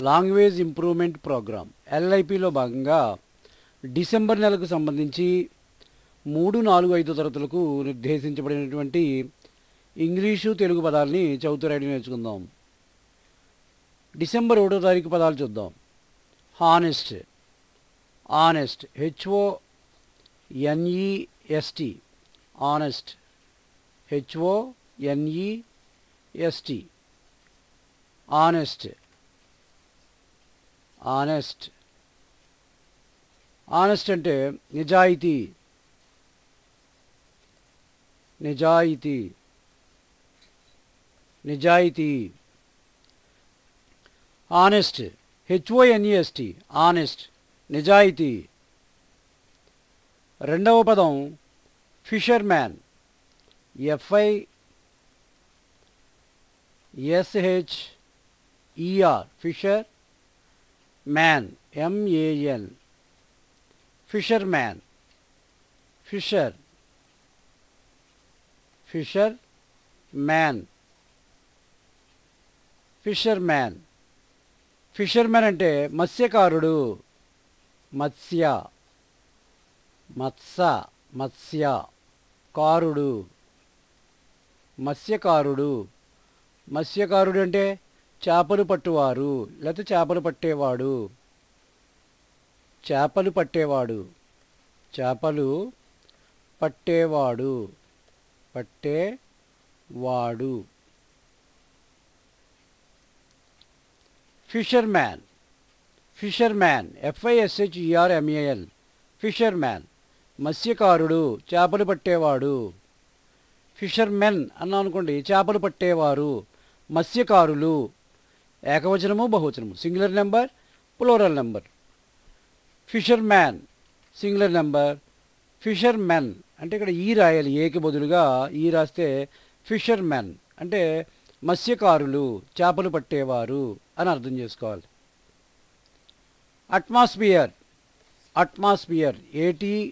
Language improvement programme ఎల్ఐపిలో భాగంగా December నెలకు సంబంధించి 3, 4, 5 తరగతులకు నిర్దేశించబడినటువంటి ఇంగ్లీషు తెలుగు పదాలని చదువుతూ రాయడం నేర్చుకుందాం. డిసెంబర్ 1వ తారీఖు పదాలు చూద్దాం. Honest, honest, HONEST, honest, HONEST, honest, honest. Honest అంటే నిజాయితీ, నిజాయితీ, నిజాయితీ. ఆనెస్ట్, HONEST, ఆనెస్ట్, నిజాయితీ. రెండవ పదం fisherman, FISHER, fisher man, MAN, fisher man, fisher, fisher man, fisher man. Fisher man అంటే మత్స్యకారుడు, మత్స్య, మత్స్య, కారుడు, మత్స్యకారుడు. మత్స్యకారుడు అంటే చేపలు పట్టువారు లేకపోతే చేపలు పట్టేవాడు, చేపలు పట్టేవాడు, చేపలు పట్టేవాడు, పట్టేవాడు. ఫిషర్మ్యాన్, ఫిషర్మ్యాన్, FISHERMAN, ఫిషర్మ్యాన్, మత్స్యకారుడు, చేపలు పట్టేవాడు. ఫిషర్మెన్ అన్నా అనుకోండి, చేపలు పట్టేవారు, మత్స్యకారులు. ఏకవచనము, బహువచనము, singular number, plural number. Fisherman singular number, fishermen అంటే ఇక్కడ ఈ రాయాలి, ఏకి బదులుగా ఈ రాస్తే ఫిషర్మెన్ అంటే మత్స్యకారులు, చేపలు పట్టేవారు అని అర్థం చేసుకోవాలి. Atmosphere, atmosphere, ATMOSPHERE,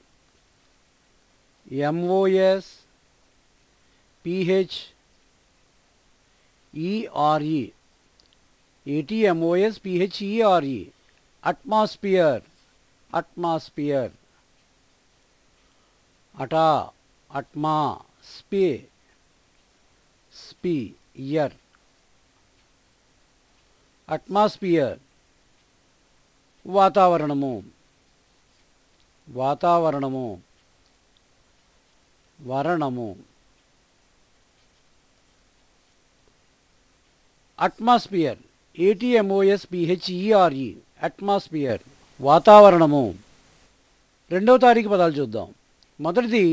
atmosphere, atmosphere. అటా, అట్మా, స్పియర్, అట్మాస్ఫియర్. వాతావరణము, వాతావరణము, వరణము. అట్మాస్ఫియర్, ATMOSPHERE, అట్మాస్ఫియర్, వాతావరణము. రెండవ తారీఖు పదాలు చూద్దాం. మొదటిది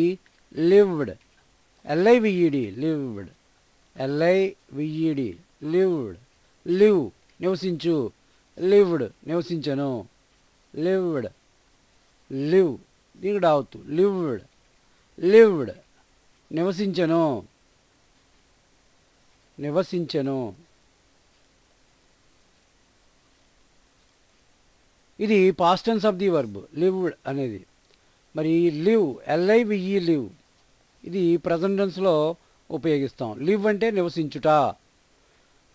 lived, LIVED, lived, LIVED, lived. Live నివసించు, లివ్డ్ నివసించను, లివ్డ్, లివ్ దీనికి రావద్దు, లివ్డ్, లివ్డ్ నివసించను, నివసించను. ఇది past tense of the verb lived అనేది. మరి లివ్, LIVE, లివ్ ఇది ప్రజెంట్ టెన్స్లో ఉపయోగిస్తాం. లివ్ అంటే నివసించుట,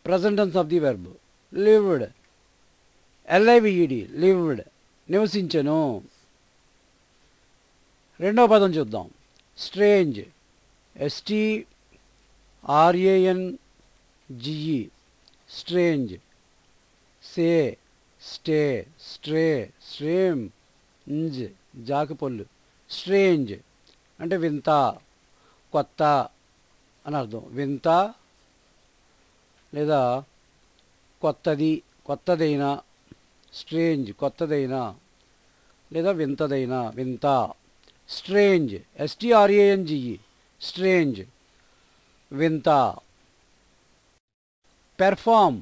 present tense of the verb lived, LIVED, lived, నివసించను. రెండవ పదం చూద్దాం. Strange, STRANGE, strange. Say, stay, stray, స్ట్రేమ్, జాకిపళ్ళు. స్ట్రేంజ్ అంటే వింత, కొత్త అని అర్థం. వింత లేదా కొత్తది, కొత్తదైన. స్ట్రేంజ్ కొత్తదైన లేదా వింతదైన, వింత. స్ట్రేంజ్, STRANGE, స్ట్రేంజ్, వింత. Perform,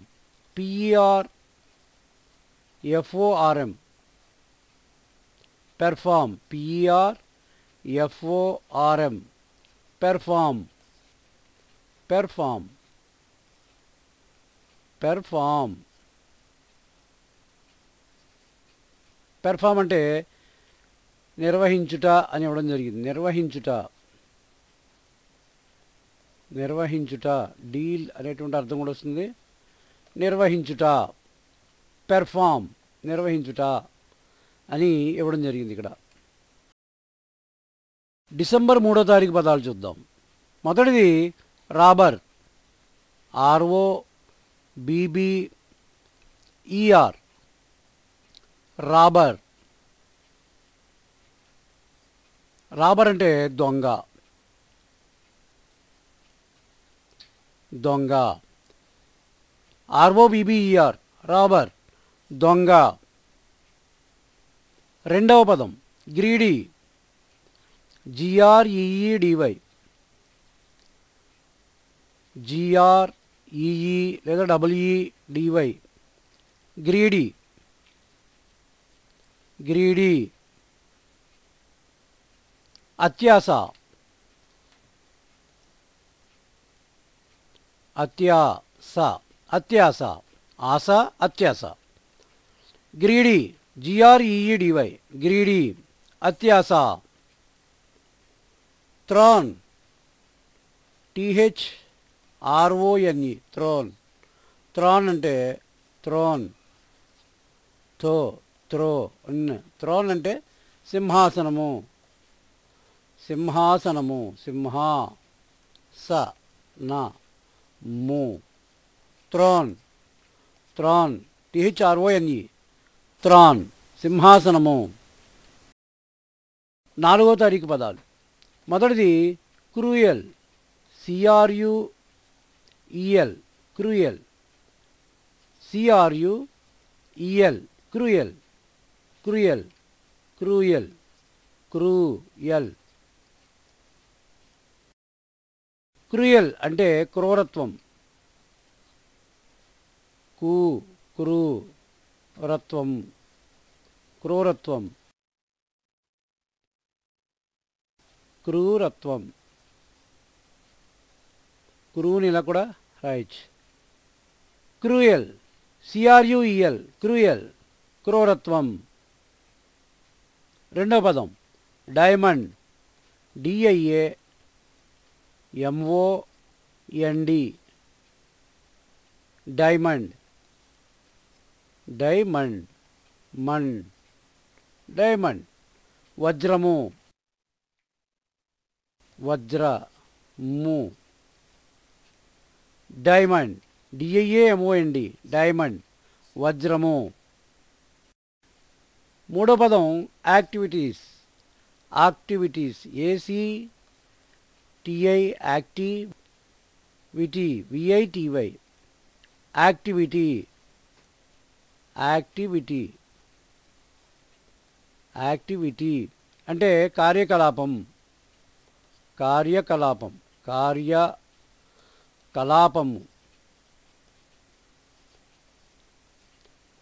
PERFORM, perform, PERFORM, perform, perform, perform. Perform అంటే నిర్వహించుట అని ఇవ్వడం జరిగింది. నిర్వహించుట, నిర్వహించుట, డీల్ అనేటువంటి అర్థం కూడా వస్తుంది. నిర్వహించుట. పెర్ఫామ్ నిర్వహించుట అని ఇవ్వడం జరిగింది ఇక్కడ. డిసెంబర్ 3వ తారీఖు పదాలు చూద్దాం. మొదటిది రాబర్, ROBBER, రాబర్. రాబర్ అంటే దొంగ, దొంగ. ROBBER రాబర్, దొంగ. రెండవ పదం గ్రీడీ, GREEDY, GREE లేదా WEDY, గ్రీడీ, గ్రీడీ. అత్యాస, అత్యాస, అత్యాస, ఆశ, అత్యాస. గ్రీడీ, GREEDY, గ్రీడీ, అత్యాస. Throne, THRONE, throne. థ్రాన్ అంటే థ్రోన్, థ్రోన్ అంటే సింహాసనము, సింహాసనము, సింహాసనము. థ్రాన్, థ్రాన్, THRONE, థ్రాన్, సింహాసనము. 4వ తారీఖు పదాలు. మొదటిది cruel, CRUEL, cruel, CRUEL, cruel, cruel, cruel, cruel. Cruel అంటే క్రూరత్వం, క్రూరత్వం, క్రూరత్వం, క్రూరత్వం. క్రూని ఇలా కూడా రాయొచ్చు. క్రూయల్, CRUEL, క్రూయల్, క్రూరత్వం. రెండవ పదం diamond, DIAMOND, diamond, diamond, diamond. వజ్రము, వజ్రము, డైమండ్, DIAMOND, డైమండ్, వజ్రము. మూడో పదం activities, activities, ACTI, activity, VITY, activity, activity, activity అంటే కార్యకలాపం, కార్యకలాపం, కార్యకలాపము.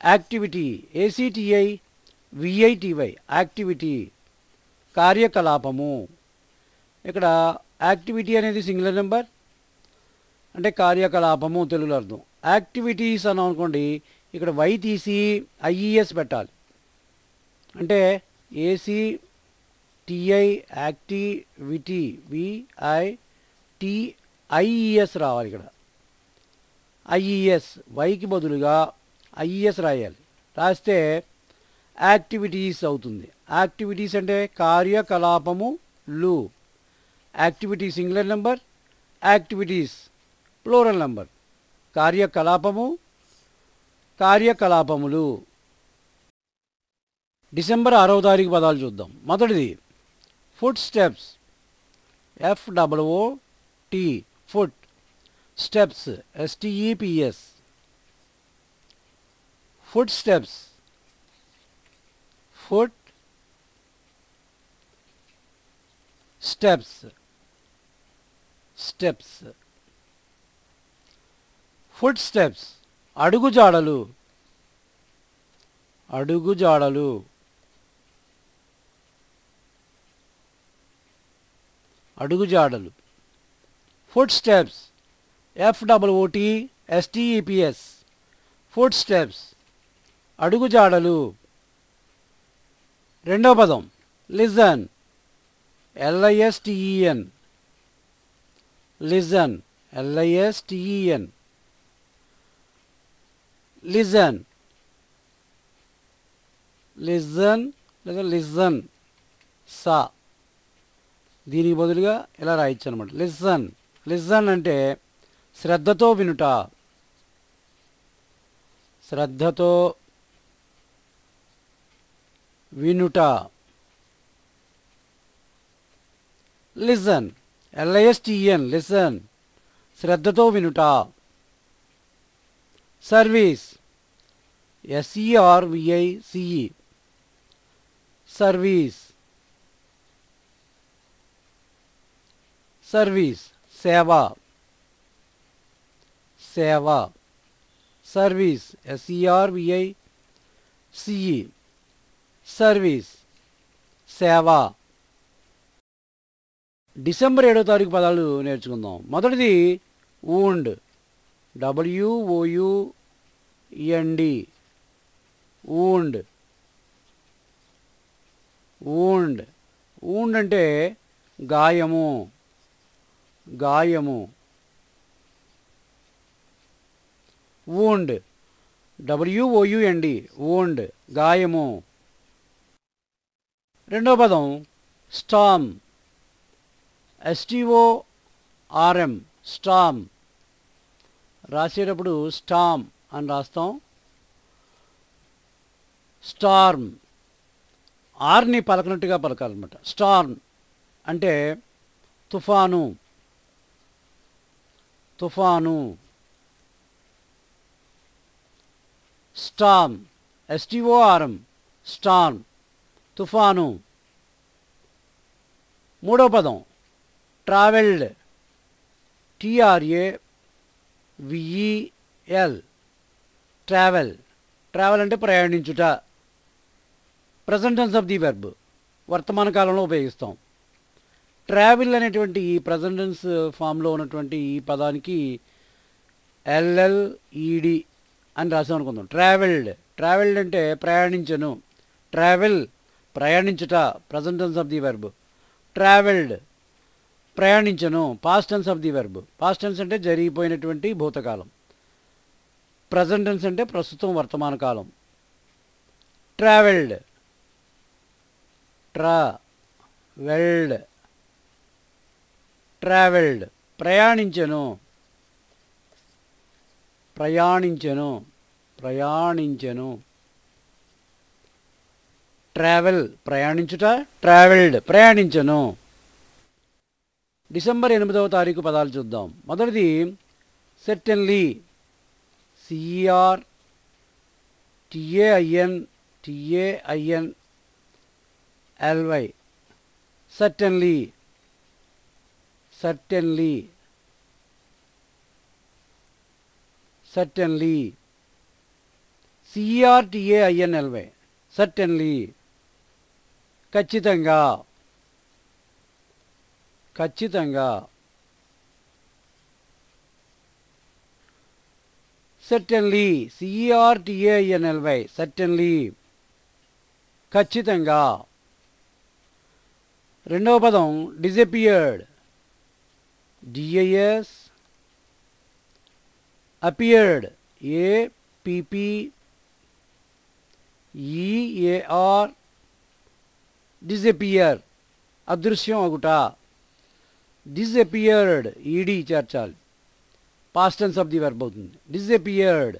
యాక్టివిటీ, ACTI, VITY, యాక్టివిటీ, కార్యకలాపము. ఇక్కడ యాక్టివిటీ అనేది సింగులర్ నెంబర్ అంటే కార్యకలాపము తెలుగులో అర్థం. యాక్టివిటీస్ అని అనుకోండి, ఇక్కడ వై తీసి IES పెట్టాలి. అంటే ACTI, యాక్టివిటీ, VITIES రావాలి. ఇక్కడ IES, వైకి బదులుగా IES రాయాలి. రాస్తే యాక్టివిటీస్ అవుతుంది. యాక్టివిటీస్ అంటే కార్యకలాపములు. Activity singular number, activities plural number. కార్యకలాపము, కార్యకలాపములు. December 6వ తారీఖు పదాలు చూద్దాం. మొదటిది foot steps, FOOT, foot. Steps, STEPS, foot steps, foot steps, steps. Foot steps అడుగుజాడలు, అడుగుజాడలు, అడుగుజాడలు. Foot steps, FOOTSTEPS, foot steps, అడుగుజాడలు. రెండవ పదం listen, LISTEN, listen, LISTEN, listen. Listen లేదా listen సా, దీనికి బదులుగా ఇలా రాయొచ్చు అనమాట. లిజన్. లిజన్ అంటే శ్రద్ధతో వినుట, శ్రద్ధతో వినుట. లిజన్, LISTEN, లిజన్, శ్రద్ధతో వినుట. Service, SERVICE, service. సర్వీస్, సేవ, సేవ. సర్వీస్, SERVICE, సర్వీస్, సేవ. డిసెంబర్ 7వ తారీఖు పదాలు నేర్చుకుందాం. మొదటిది wound, WOUND, wound. Wound. Wound అంటే గాయము, గాయము. వూండ్, WOUND, వూండ్, గాయము. రెండో పదం స్టామ్, STORM, స్టామ్. రాసేటప్పుడు స్టామ్ అని రాస్తాం. స్టార్మ్, ఆర్ని పలకనట్టుగా పలకాలన్నమాట. స్టార్మ్ అంటే తుఫాను, తుఫాను. స్టామ్, STORM, స్టార్మ్, తుఫాను. మూడో పదం ట్రావెల్డ్, TRAVEL, ట్రావెల్. ట్రావెల్ అంటే ప్రయాణించుట. Present tense of the verb, వర్తమాన కాలంలో ఉపయోగిస్తాం. ట్రావెల్ అనేటువంటి ఈ ప్రజెంట్ టెన్స్ ఫామ్లో ఉన్నటువంటి ఈ పదానికి LLED అని రాసాం అనుకుందాం. ట్రావెల్డ్. ట్రావెల్డ్ అంటే ప్రయాణించను. ట్రావెల్, ప్రయాణించుట, present tense of the verb. Travelled, ప్రయాణించను, past tense of the verb. Past tense అంటే జరిగిపోయినటువంటి భూతకాలం. ప్రజెంట్ టెన్స్ అంటే ప్రస్తుతం వర్తమాన కాలం. ట్రావెల్డ్, ట్రావెల్డ్, ట్రావెల్డ్, ప్రయాణించెను, ప్రయాణించెను, ప్రయాణించెను. ట్రావెల్, ప్రయాణించుట, ట్రావెల్డ్, ప్రయాణించెను. డిసెంబర్ 8వ తారీఖు పదాలు చూద్దాం. మొదటిది certainly, CERTAINLY, certainly, certainly, certainly. CERTAINLY, certainly, ఖచ్చితంగా, ఖచ్చితంగా. సర్టన్లీ, CERTAINLY, సర్టన్లీ, ఖచ్చితంగా. రెండవ పదం disappeared, DIS, appeared, APPEAR, disappear, అదృశ్యం అగుట. డిజపియర్డ్, ED చేర్చాలి, past tense of the verb అవుతుంది. డిజపియర్డ్,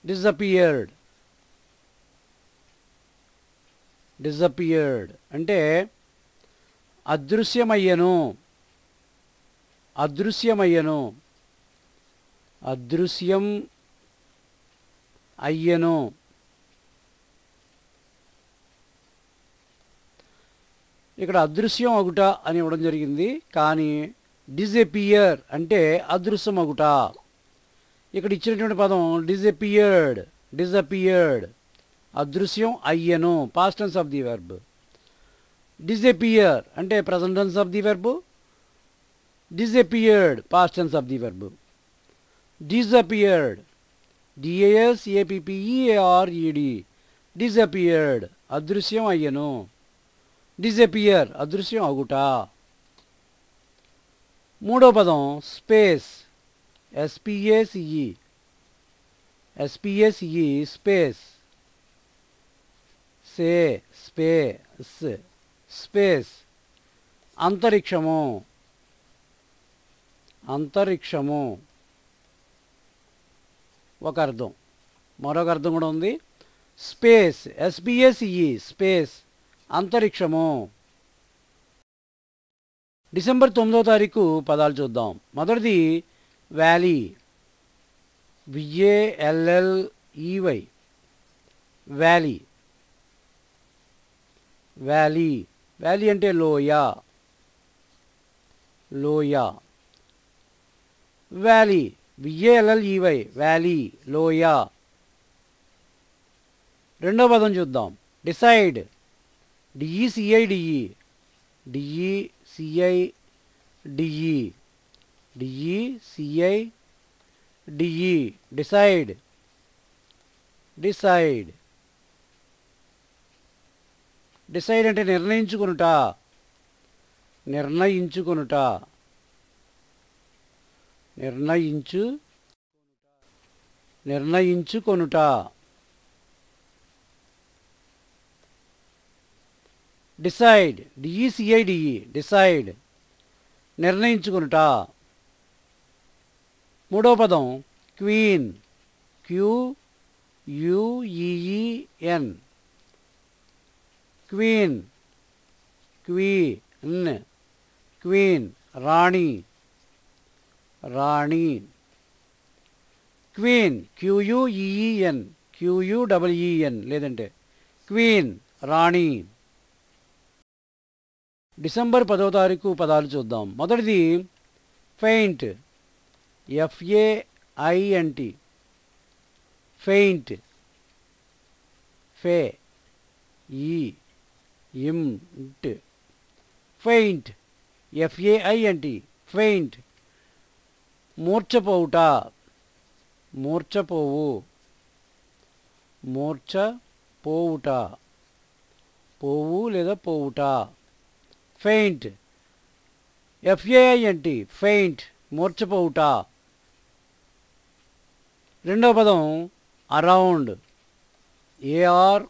డిజపియర్డ్, డిజపియర్డ్ అంటే అదృశ్యమయ్యను, అదృశ్యమయ్యను, అదృశ్యం అయ్యను. ఇక్కడ అదృశ్యం అగుట అని ఇవ్వడం జరిగింది, కానీ డిజపియర్ అంటే అదృశ్యం అగుట. ఇక్కడ ఇచ్చినటువంటి పదం డిజపియర్డ్, డిజపియర్డ్, అదృశ్యం అయ్యను, past tense of the verb. Disappear అంటే present tense of the verb. Disappeared, past tense of the verb. Disappeared, DISAPPEARED, disappeared, అదృశ్యం అయ్యను. డిజపియర్, అదృశ్యం అగుట. మూడో పదం space, SPACE, SPACE space, space, space, అంతరిక్షము, అంతరిక్షము ఒక అర్థం. మరొక అర్థం కూడా ఉంది. స్పేస్, SPACE స్పేస్, అంతరిక్షము. డిసెంబర్ 9వ తారీఖు పదాలు చూద్దాం. మొదటిది valley, VALLEY, valley. Valley, valley అంటే లోయ, లోయ. వ్యాలీ, VALLEY, వ్యాలీ, లోయ. రెండవ పదం చూద్దాం. Decide, DECIDE, decide, decide. Decide అంటే నిర్ణయించుకొనుట, నిర్ణయించుకొనుట, నిర్ణయించుకొనుట. డిసైడ్, DECIDE, డిసైడ్, నిర్ణయించుకొనుట. మూడవ పదం క్వీన్, QUEEN, క్వీన్, క్వీన్, రాణి, రాణి. క్వీన్, QUEEN, లేదంటే క్వీన్, రాణి. డిసెంబర్ 10వ తారీఖు పదాలు చూద్దాం. మొదటిది faint, FAINT, faint, FAINT, faint, faint. మూర్ఛపోవుట, మూర్ఛపోవు, మూర్ఛపోవుట, పోవు లేదా పోవుట. ఫెయింట్, FAINT, ఫెయింట్, మూర్ఛపోవుట. రెండవ పదం అరౌండ్, AROUND,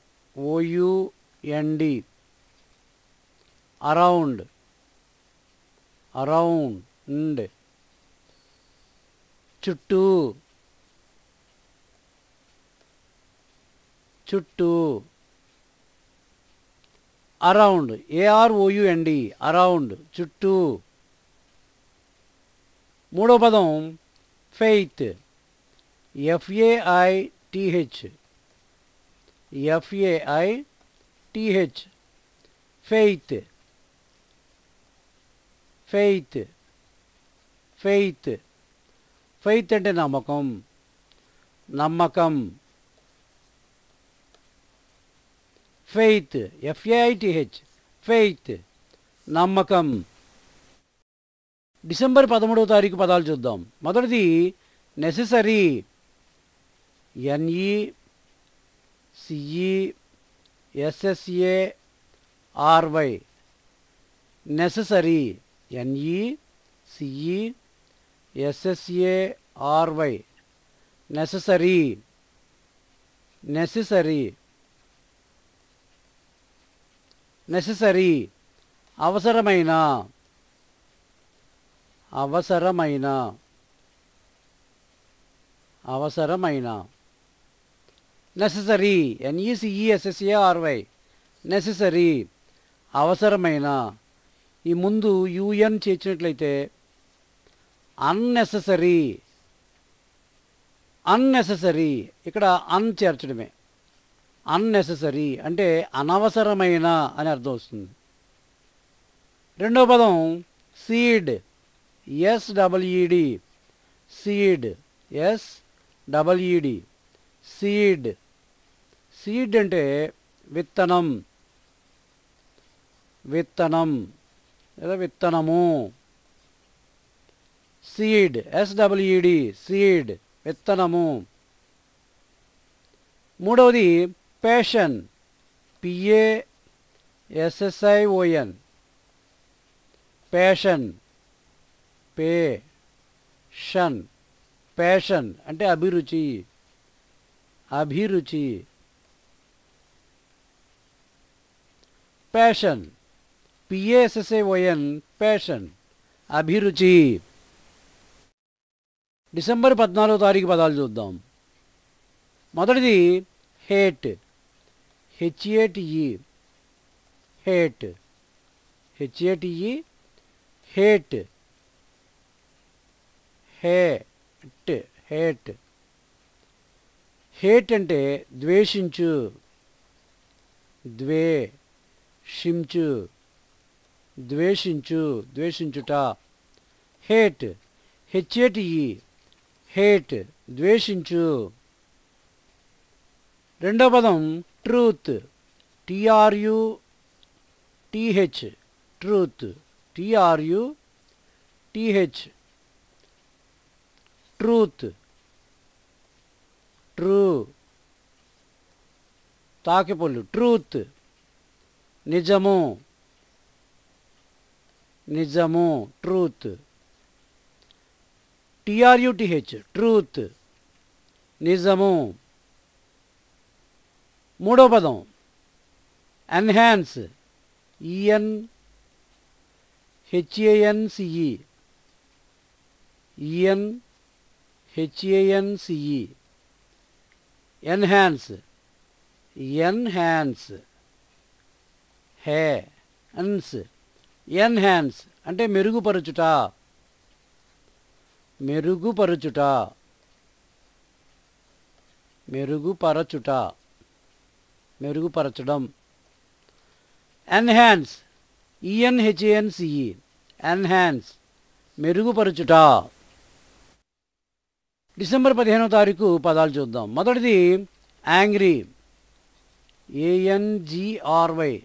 అరౌండ్, అరౌండ్. చుట్టూ, చుట్టూ. అరౌండ్, AROUND, అరౌండ్, చుట్టూ. మూడో పదం faith, FAITH, faith, faith, faith. Faith అంటే నమ్మకం, నమ్మకం. ఫెయిత్, FAITH, ఫెయిత్, నమ్మకం. డిసెంబర్ 13వ తారీఖు పదాలు చూద్దాం. మొదటిది necessary, NECESSARY, necessary, NECESSARY, necessary, necessary, necessary. అవసరమైన, అవసరమైన, అవసరమైన. నెసెసరీ, NECESSARY, నెసెసరీ, అవసరమైన. ఈ ముందు UN చేర్చినట్లయితే అన్నెసెసరీ, అన్నెసెసరీ. ఇక్కడ అన్ చేర్చడమే. అన్నెసెసరీ అంటే అనవసరమైన అని అర్థం వస్తుంది. రెండవ పదం seed, SEED, seed, SEED, seed. Seed అంటే విత్తనం, విత్తనం లేదా విత్తనము. సీడ్, SEED, సీడ్, విత్తనము. మూడవది పేషన్, PASSION, పేషన్, పేషన్, పేషన్ అంటే అభిరుచి, అభిరుచి. ప్యాషన్, PASSAON, ప్యాషన్, అభిరుచి. డిసెంబర్ 14వ తారీఖు పదాలు చూద్దాం. మొదటిది hate, HATE, hate, HATE, hate, hate, hate. Hate అంటే ద్వేషించు, ద్వేషించు, ద్వేషించు, ద్వేషించుట. హేట్, HATE, హేట్, ద్వేషించు. రెండో పదం truth, TRUTH, truth, TRUTH, truth. True, తాకిపొల్లు, ట్రూత్, నిజము, నిజము, ట్రూత్. TRUTH, ట్రూత్, నిజము. మూడో పదం enhance, ENHANCE, ENHANCE, enhance, enhance, హ్యాన్స్, ఎన్హాన్స్ అంటే మెరుగుపరచుట, మెరుగుపరచుట, మెరుగుపరచుట, మెరుగుపరచడం. ఎన్హాన్స్, ENHANCE, ఎన్హాన్స్, మెరుగుపరచుట. డిసెంబర్ 15వ తారీఖు పదాలు చూద్దాం. మొదటిది angry, ANGRY,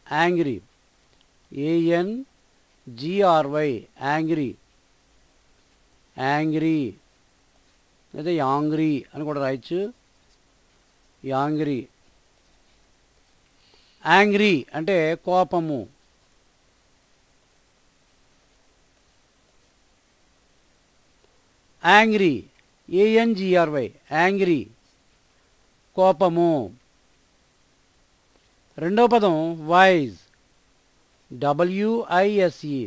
angry, ANGRY, angry, angry లేదా యాంగ్రీ అని కూడా రాయొచ్చు, యాంగ్రీ. యాంగ్రీ అంటే కోపము. యాంగ్రీ, ANGRY, యాంగ్రీ, కోపము. రెండో పదం wise, WISE,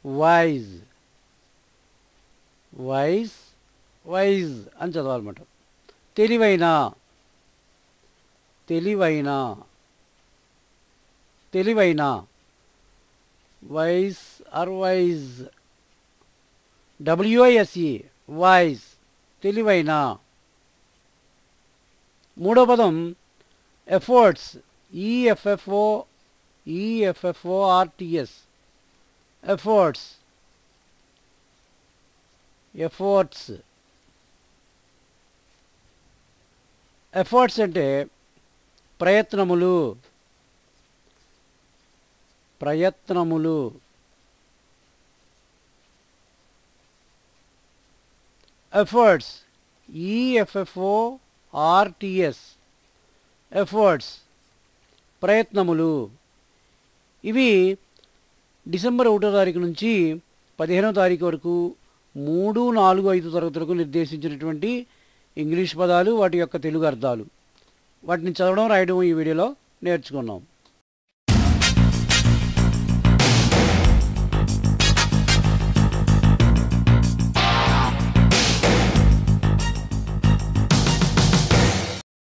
wise, wise, wise అని చదవాలన్నమాట. తెలివైన, తెలివైన, తెలివైన, wise or wise, WISE, wise, తెలివైన. మూడో పదం efforts, EFFORTS, efforts, efforts. Efforts అంటే ప్రయత్నములు, ప్రయత్నములు. ఎఫర్ట్స్, EFFORTS, ఎఫర్ట్స్, ప్రయత్నములు. ఇవి డిసెంబర్ 1వ తారీఖు నుంచి 15వ తారీఖు వరకు 3, 4, 5 తరగతులకు నిర్దేశించినటువంటి ఇంగ్లీష్ పదాలు, వాటి యొక్క తెలుగు అర్థాలు. వాటిని చదవడం, రాయడం ఈ వీడియోలో నేర్చుకున్నాం.